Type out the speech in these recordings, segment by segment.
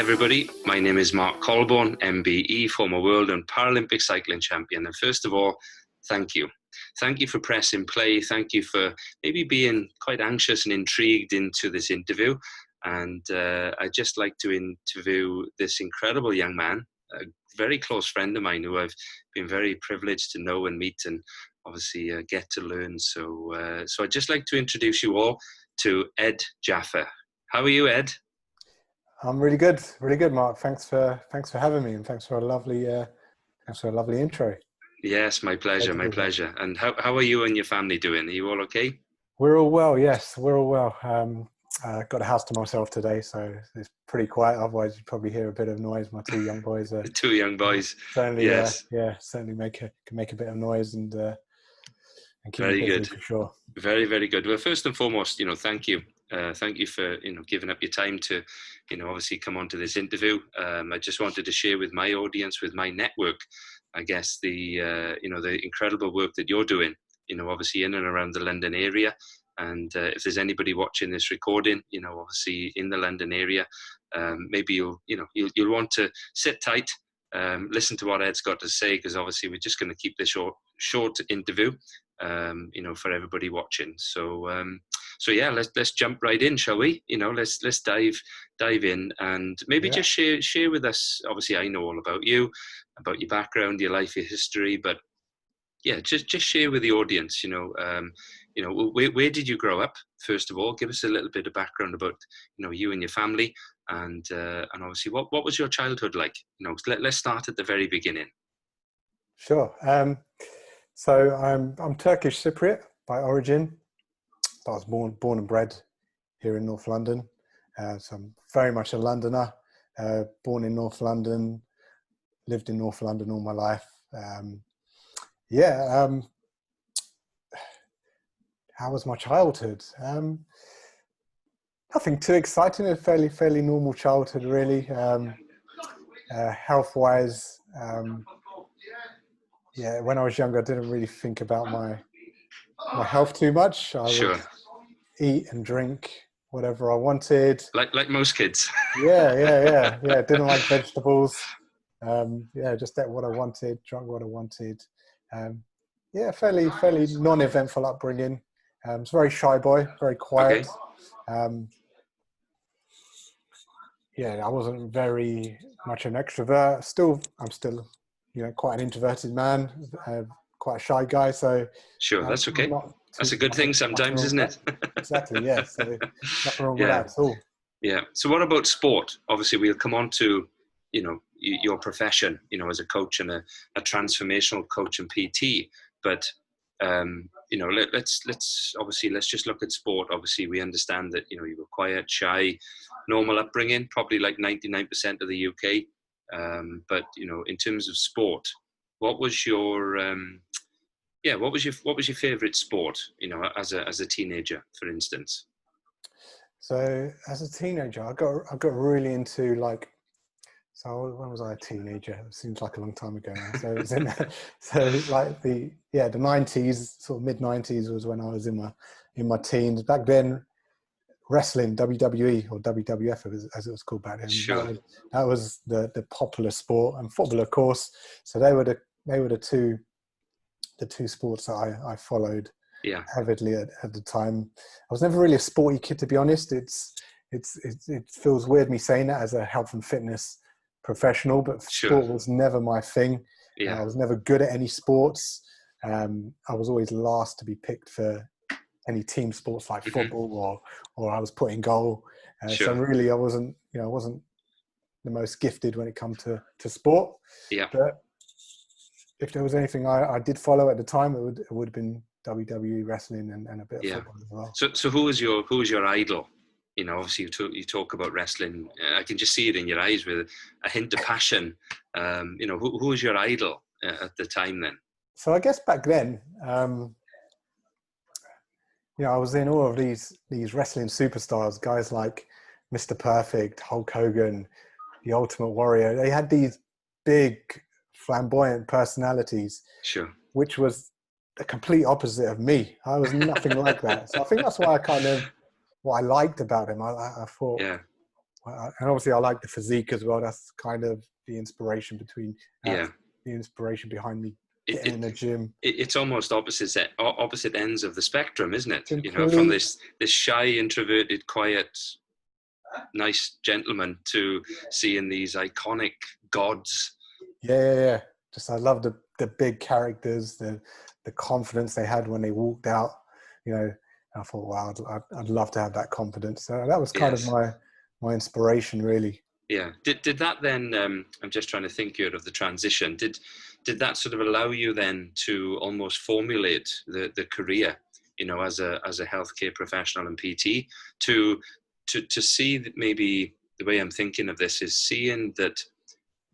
everybody, my name is Mark Colbourne, MBE, former World and Paralympic cycling champion. And first of all, thank you. Thank you for pressing play. Thank you for maybe being quite anxious and intrigued into this interview. And I'd just like to interview this incredible young man, a very close friend of mine who I've been very privileged to know and meet and obviously get to learn. So I'd just like to introduce you all to Ed Jaffa. How are you, Ed? I'm really good, Mark. Thanks for having me, and thanks for a lovely intro. Yes, my pleasure, my pleasure. And how are you and your family doing? Are you all okay? We're all well. Yes, we're all well. Got a house to myself today, so it's pretty quiet. Otherwise, you'd probably hear a bit of noise. My two young boys. The two young boys. Certainly, yes. Certainly can make a bit of noise and keep very me busy good for sure. Very, very good. Well, first and foremost, thank you. Thank you for giving up your time to obviously come onto this interview. I just wanted to share with my audience, with my network, I guess the incredible work that you're doing, obviously in and around the London area. And if there's anybody watching this recording, obviously in the London area, maybe you'll want to sit tight, listen to what Ed's got to say, because obviously we're just going to keep this short interview, for everybody watching. So yeah, let's jump right in, shall we? Let's dive in, and maybe just share with us. Obviously, I know all about you, about your background, your life, your history, but yeah, just share with the audience. Where did you grow up? First of all, give us a little bit of background about you and your family, and obviously what was your childhood like? Let's start at the very beginning. Sure. So I'm Turkish Cypriot by origin. I was born and bred here in North London. So I'm very much a Londoner. Born in North London, lived in North London all my life. How was my childhood? Nothing too exciting. A fairly normal childhood, really. Health-wise, when I was younger, I didn't really think about my health too much. I would eat and drink whatever I wanted. Like most kids. Yeah. Didn't like vegetables. Just ate what I wanted, drank what I wanted. Fairly non-eventful upbringing. I was a very shy boy, very quiet. Okay. I wasn't very much an extrovert. I'm still, quite an introverted man, quite a shy guy. So sure, that's okay. That's a good thing sometimes, isn't it? Exactly. Yeah. So nothing wrong with that at all. Yeah. So what about sport? Obviously, we'll come on to, your profession, as a coach and a transformational coach and PT. But let's just look at sport. Obviously, we understand that you were quiet, shy, normal upbringing, probably like 99% of the UK. But in terms of sport, what was your what was your favorite sport? As a teenager, for instance. So as a teenager, I got really into So when was I a teenager? It seems like a long time ago now. So it was the 90s, sort of mid 90s was when I was in my teens. Back then, wrestling, WWE or WWF as it was called back then. Sure. That was the popular sport, and football, of course. So they were the two sports that I followed avidly at the time. I was never really a sporty kid, to be honest. It feels weird me saying that as a health and fitness professional, but sport was never my thing. I was never good at any sports. I was always last to be picked for any team sports like football or I was put in goal. So really I wasn't the most gifted when it comes to sport. Yeah. But if there was anything I did follow at the time, it would have been WWE wrestling and a bit of football as well. So who was your idol? Obviously you talk about wrestling. I can just see it in your eyes with a hint of passion. Who was your idol at the time then? So I guess back then, I was in all of these wrestling superstars, guys like Mr. Perfect, Hulk Hogan, the Ultimate Warrior. They had these big, flamboyant personalities, which was the complete opposite of me. I was nothing like that. So I think that's why what I liked about him. I thought, and obviously I like the physique as well. That's kind of the inspiration yeah. the inspiration behind me It, getting it, in the gym. it's almost opposite ends of the spectrum, isn't it? You know, from Complete. this shy, introverted, quiet, nice gentleman to seeing these iconic gods. Yeah. Just I love the big characters, the confidence they had when they walked out. You know, I thought, wow, I'd love to have that confidence. So that was kind of Yes. my inspiration, really. Yeah. Did that then? I'm just trying to think here of the transition. Did that sort of allow you then to almost formulate the career, you know, as a healthcare professional and PT, to see that maybe the way I'm thinking of this is seeing that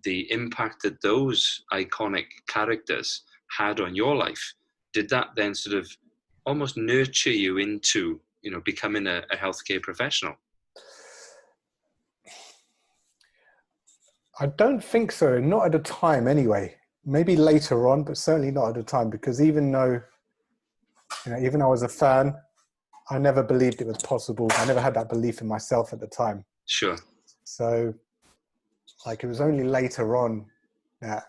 the impact that those iconic characters had on your life, did that then sort of almost nurture you into, you know, becoming a healthcare professional? I don't think so. Not at the time, anyway. Maybe later on, but certainly not at the time. Because even though, even though I was a fan, I never believed it was possible. I never had that belief in myself at the time. Sure. So, like, it was only later on that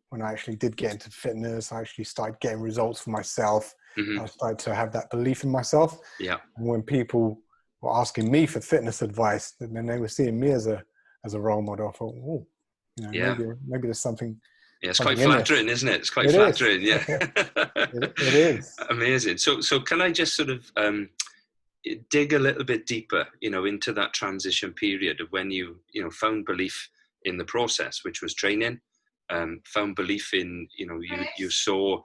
when I actually did get into fitness, I actually started getting results for myself. Mm-hmm. I started to have that belief in myself. Yeah. And when people were asking me for fitness advice, then they were seeing me as a role model. I thought, oh, Yeah. maybe there's something. Yeah, it's Something quite in this. flattering, isn't it? It's quite It is. flattering. Yeah. It is. Amazing. So can I just sort of dig a little bit deeper, you know, into that transition period of when you found belief in the process, which was training, found belief in, you know, you saw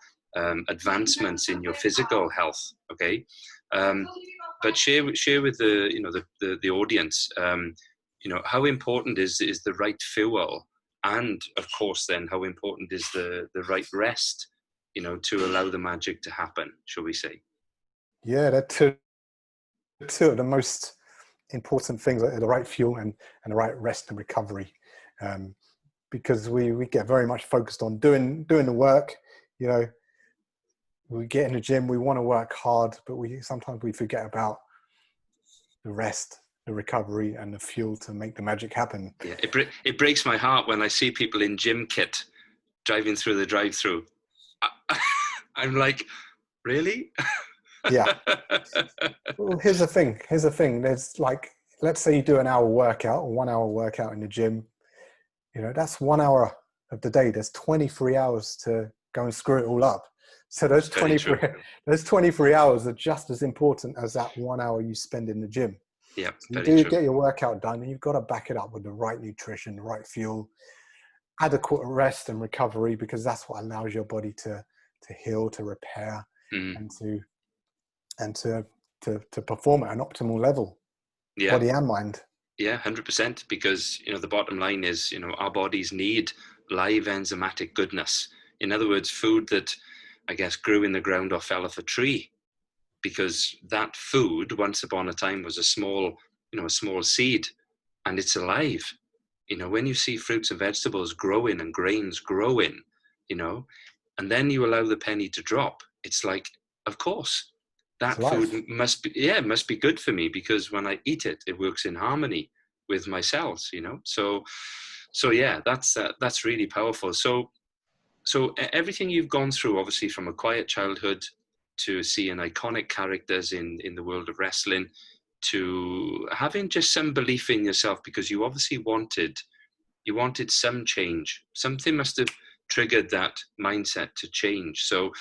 advancements in your physical health. Okay. But share with the audience, how important is the right fuel, and of course then how important is the right rest, you know, to allow the magic to happen, shall we say? Yeah, that two of the most important things are the right fuel and the right rest and recovery, because we get very much focused on doing the work. You know, we get in the gym, we want to work hard, but sometimes we forget about the rest, the recovery, and the fuel to make the magic happen. Yeah, it breaks my heart when I see people in gym kit driving through the drive-through. I'm like, really? Yeah. Well, here's the thing. There's like, let's say you do an hour workout or 1 hour workout in the gym. You know, that's 1 hour of the day. There's 23 hours to go and screw it all up. So those 23 hours are just as important as that 1 hour you spend in the gym. Yeah, so you very do true. Get your workout done, and you've got to back it up with the right nutrition, the right fuel, adequate rest and recovery, because that's what allows your body to heal, to repair, and to perform at an optimal level, body and mind. Yeah, 100%. Because, you know, the bottom line is, you know, our bodies need live enzymatic goodness. In other words, food that, I guess, grew in the ground or fell off a tree, because that food once upon a time was a small seed, and it's alive. You know, when you see fruits and vegetables growing and grains growing, you know, and then you allow the penny to drop, it's like, of course, that food must be good for me, because when I eat it, it works in harmony with my cells, you know. So yeah, that's really powerful. So everything you've gone through, obviously from a quiet childhood to seeing iconic characters in the world of wrestling, to having just some belief in yourself, because you obviously wanted some change. Something must have triggered that mindset to change. So,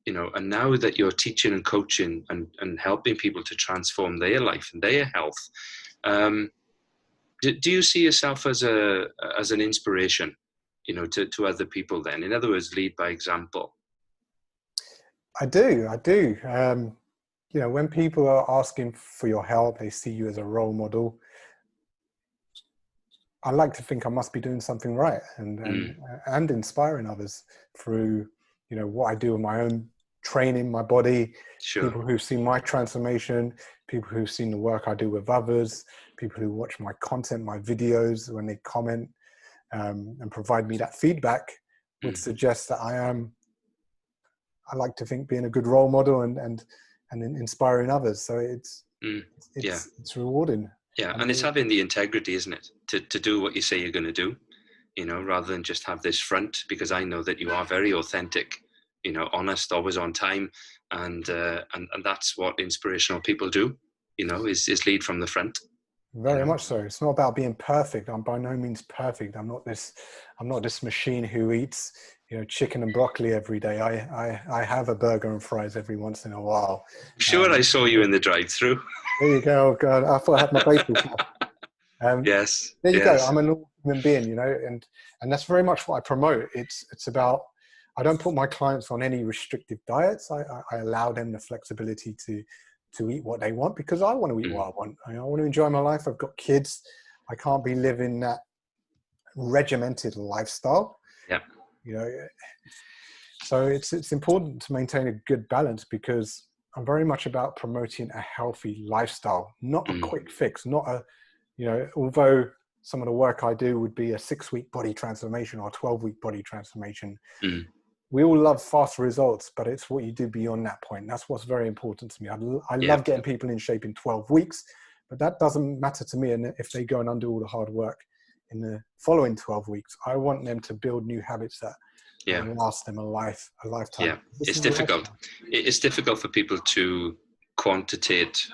you know, and now that you're teaching and coaching and helping people to transform their life and their health, do you see yourself as an inspiration, you know, to other people then? In other words, lead by example. I do. You know, when people are asking for your help, they see you as a role model. I like to think I must be doing something right and inspiring others through, you know, what I do with my own training, my body, Sure. People who've seen my transformation, people who've seen the work I do with others, people who watch my content, my videos, when they comment and provide me that feedback, would suggest that I like to think, being a good role model and inspiring others. So it's rewarding. Yeah, and it's having the integrity, isn't it, to do what you say you're going to do, rather than just have this front, because I know that you are very authentic, honest, always on time, and that's what inspirational people do, is lead from the front. Very much so. It's not about being perfect. I'm by no means perfect. I'm not this machine who eats, chicken and broccoli every day. I have a burger and fries every once in a while. Sure, I saw you in the drive-through. There you go. Oh God, I thought I had my baseball cap. Yes. There you go. I'm a normal human being, and that's very much what I promote. It's about, I don't put my clients on any restrictive diets. I allow them the flexibility to eat what they want, because I want to eat what I want. I want to enjoy my life. I've got kids. I can't be living that regimented lifestyle. Yeah. So it's important to maintain a good balance, because I'm very much about promoting a healthy lifestyle, not a quick fix, not although some of the work I do would be a 6-week body transformation or a 12-week body transformation. We all love fast results, but it's what you do beyond that point. That's what's very important to me. I love getting people in shape in 12 weeks, but that doesn't matter to me. And if they go and undo all the hard work in the following 12 weeks, I want them to build new habits that last them a lifetime. Yeah, it's difficult. It's difficult for people to quantitate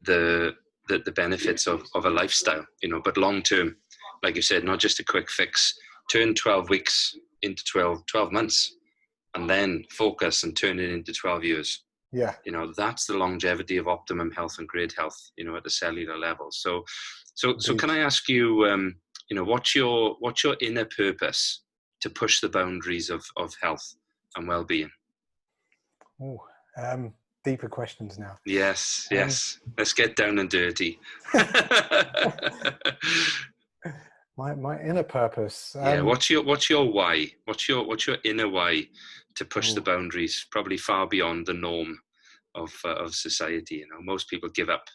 the benefits of a lifestyle, but long term, like you said, not just a quick fix. Turn 12 weeks into 12 months, and then focus and turn it into 12 years. Yeah. That's the longevity of optimum health and great health, at the cellular level. So can I ask you, what's your inner purpose to push the boundaries of health and well-being? Deeper questions now. Yes. Let's get down and dirty. My inner purpose. What's your why? What's your inner why to push the boundaries, probably far beyond the norm of society? Most people give up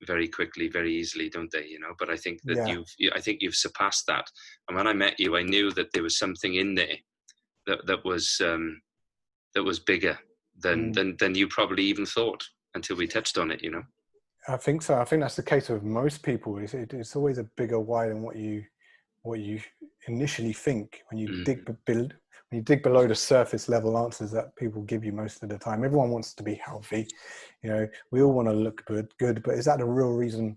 very quickly, very easily, don't they? But I think that you've surpassed that. And when I met you, I knew that there was something in there that was bigger than you probably even thought until we touched on it. I think so. I think that's the case with most people. It's always a bigger why than what you initially think when you dig below the surface level answers that people give you most of the time. Everyone wants to be healthy. We all want to look good, but is that the real reason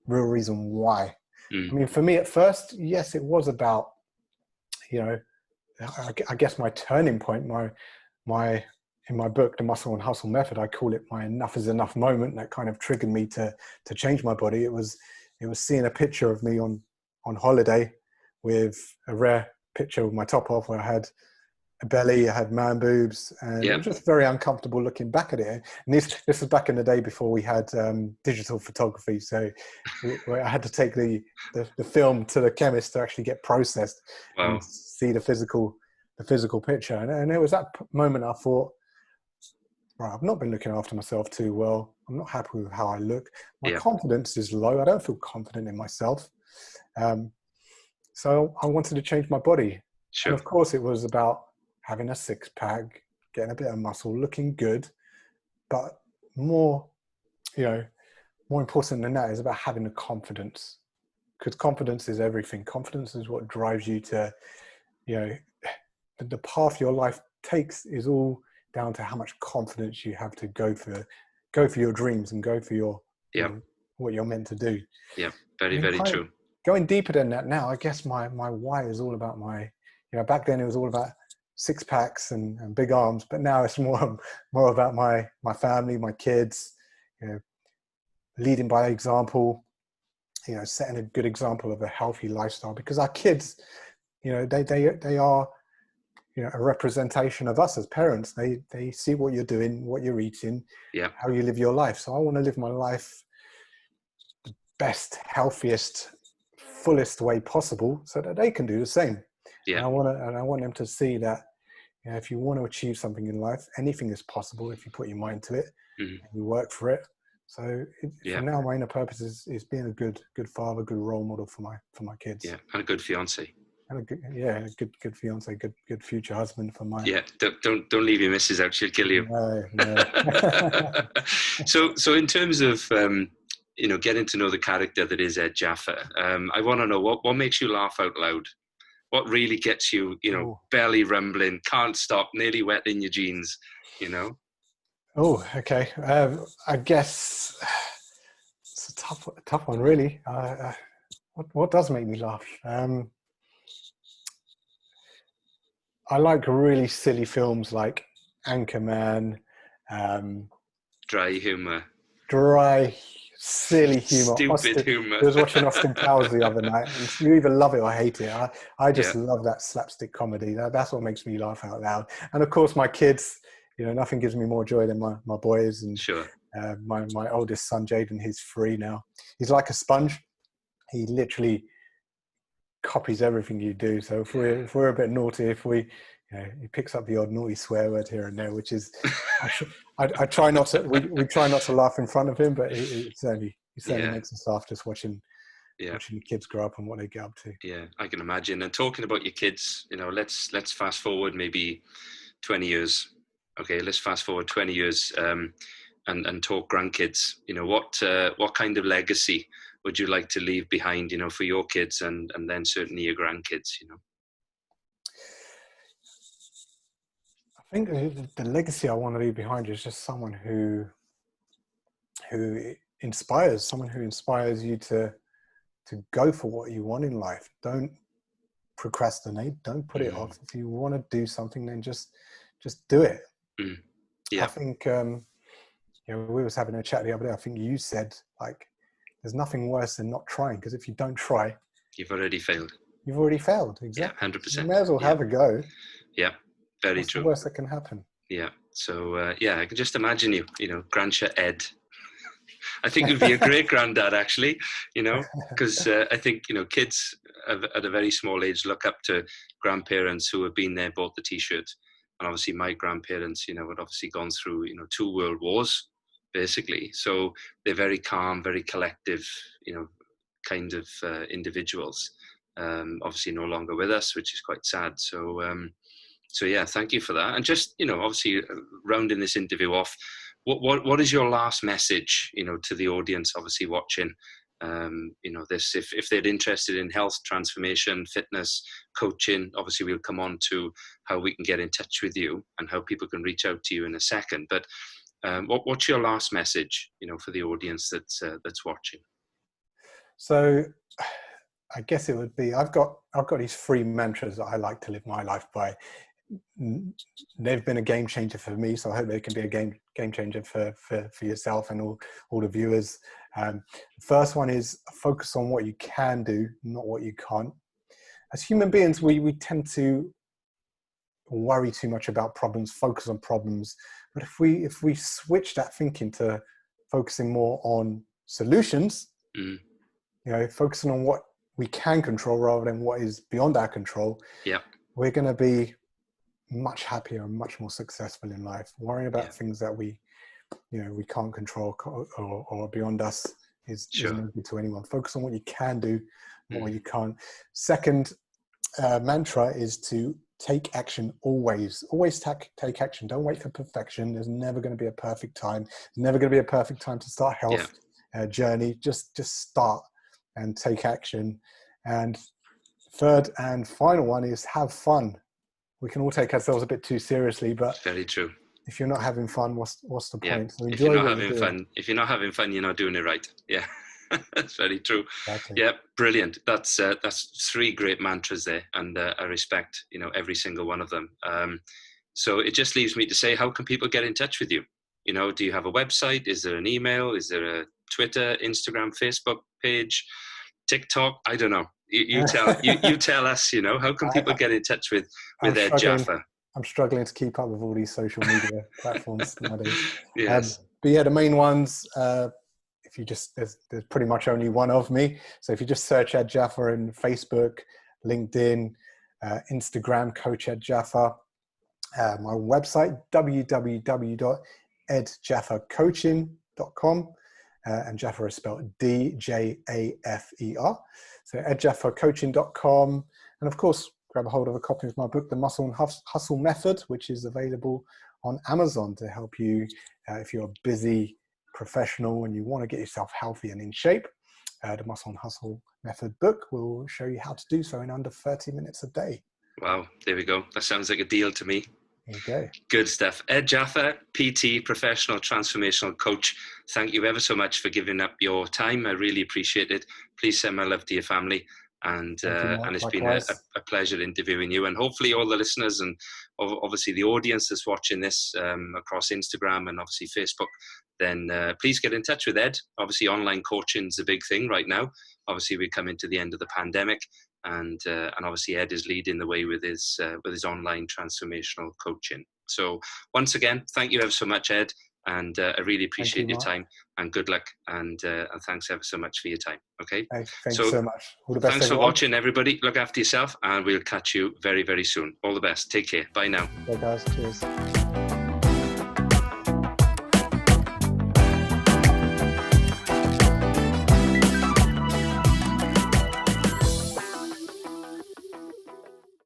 why? I mean, for me at first, yes, it was about, I guess my turning point, my in my book, The Muscle and Hustle Method, I call it my enough is enough moment that kind of triggered me to change my body. It was seeing a picture of me on holiday with a rare picture with my top off, where I had a belly, I had man boobs, and it was just very uncomfortable looking back at it. And this was back in the day before we had digital photography, so I had to take the film to the chemist to actually get processed and see the physical picture. And it was that moment I thought, right, I've not been looking after myself too well. I'm not happy with how I look. My confidence is low. I don't feel confident in myself. So I wanted to change my body. Sure. And of course it was about having a 6-pack, getting a bit of muscle, looking good. But more important than that is about having the confidence, because confidence is everything. Confidence is what drives you to, the path your life takes is all down to how much confidence you have to go for your dreams and go for your what you're meant to do. Yeah, very, very true. Going deeper than that now, I guess my why is all about back then it was all about 6-packs and big arms, but now it's more about my family, my kids, leading by example, setting a good example of a healthy lifestyle, because our kids, they are, a representation of us as parents. They see what you're doing, what you're eating, how you live your life. So I want to live my life the best, healthiest, fullest way possible, so that they can do the same. And I want them to see that, if you want to achieve something in life, anything is possible if you put your mind to it and you work for it. So for now, my inner purpose is being a good father, good role model for my kids. Yeah, and a good fiance. And a good fiance, good future husband for my. Yeah, don't leave your missus out; she'll kill you. No. So in terms of getting to know the character that is Ed Jaffa. I want to know what makes you laugh out loud. What really gets you, belly rumbling, can't stop, nearly wet in your jeans, Oh, okay. I guess it's a tough one, really. What does make me laugh? I like really silly films like Anchorman. Dry humour. Dry, silly humour. Stupid humour. I was watching Austin Powers the other night, and you either love it or hate it. I just love that slapstick comedy. That's what makes me laugh out loud. And of course, my kids, nothing gives me more joy than my boys. And sure. My oldest son, Jaden, he's 3 now. He's like a sponge. He literally copies everything you do. So if we're a bit naughty, he picks up the odd naughty swear word here and there, which is, I try not to. We try not to laugh in front of him, but it certainly makes us laugh just watching the kids grow up and what they get up to. Yeah, I can imagine. And talking about your kids, let's fast forward maybe 20 years. Okay, let's fast forward 20 years and talk grandkids. What kind of legacy would you like to leave behind, for your kids and then certainly your grandkids, I think the legacy I want to leave behind is just someone who inspires you to go for what you want in life. Don't procrastinate. Don't put it off. If you want to do something, then just do it. Yeah. I think, we was having a chat the other day. I think you said, like, there's nothing worse than not trying, because if you don't try, you've already failed. Exactly. Yeah, 100%. You may as well have a go. Yeah, very What's true. The worst that can happen. Yeah. So, I can just imagine you, grandchild Ed. I think you'd be a great granddad, actually, because I think, kids at a very small age look up to grandparents who have been there, bought the T-shirt. And obviously my grandparents, had obviously gone through, 2 world wars, basically. So they're very calm, very collective, kind of individuals. Obviously no longer with us, which is quite sad. So yeah, thank you for that. And just, obviously rounding this interview off, what is your last message, to the audience, obviously watching, this, if they're interested in health transformation, fitness, coaching, obviously we'll come on to how we can get in touch with you and how people can reach out to you in a second. But what's your last message, for the audience that's watching? So I guess it would be, I've got these 3 mantras that I like to live my life by. They've been a game changer for me, so I hope they can be a game changer for yourself and all the viewers. The first one is focus on what you can do, not what you can't. As human beings, we tend to worry too much about problems, focus on problems. But if we switch that thinking to focusing more on solutions, focusing on what we can control rather than what is beyond our control, we're going to be much happier and much more successful in life. Worrying about things that we can't control or beyond us is no good to anyone. Focus on what you can do, not what you can't. Second mantra is to take action always. Always take action. Don't wait for perfection. There's never going to be a perfect time. There's never going to be a perfect time to start a health journey. Just start and take action. And third and final one is have fun. We can all take ourselves a bit too seriously, but very true. If you're not having fun, what's the point? So if you're not having fun, you're not doing it right. Yeah, that's very true. Exactly. Yeah, brilliant. That's 3 great mantras there, and I respect every single one of them. So it just leaves me to say, how can people get in touch with you? Do you have a website? Is there an email? Is there a Twitter, Instagram, Facebook page, TikTok? I don't know. You tell us. How can people get in touch with Ed Jaffa? I'm struggling to keep up with all these social media platforms nowadays. Yes. But yeah, the main ones. If you just there's pretty much only one of me. So if you just search Ed Jaffa in Facebook, LinkedIn, Instagram, Coach Ed Jaffa. My website www.edjaffacoaching.com. And Jaffa is spelled DJAFER. So edjaffacoaching.com. And of course, grab a hold of a copy of my book, The Muscle and Hustle Method, which is available on Amazon to help you if you're a busy professional and you want to get yourself healthy and in shape, the Muscle and Hustle Method book will show you how to do so in under 30 minutes a day. Wow, there we go. That sounds like a deal to me. There you go. Good stuff. Ed Jaffa, PT, professional transformational coach. Thank you ever so much for giving up your time. I really appreciate it. Please send my love to your family. And it's been a pleasure interviewing you. And hopefully all the listeners and obviously the audience that's watching this across Instagram and obviously Facebook, then please get in touch with Ed. Obviously online coaching is a big thing right now. Obviously we're coming to the end of the pandemic. And obviously Ed is leading the way with his online transformational coaching. So once again, thank you ever so much, Ed, and I really appreciate your time, and good luck, and thanks ever so much for your time. Okay, thanks so much. All the best. Thanks for watching, everybody. Look after yourself, and we'll catch you very, very soon. All the best. Take care. Bye now. Bye, guys. Cheers.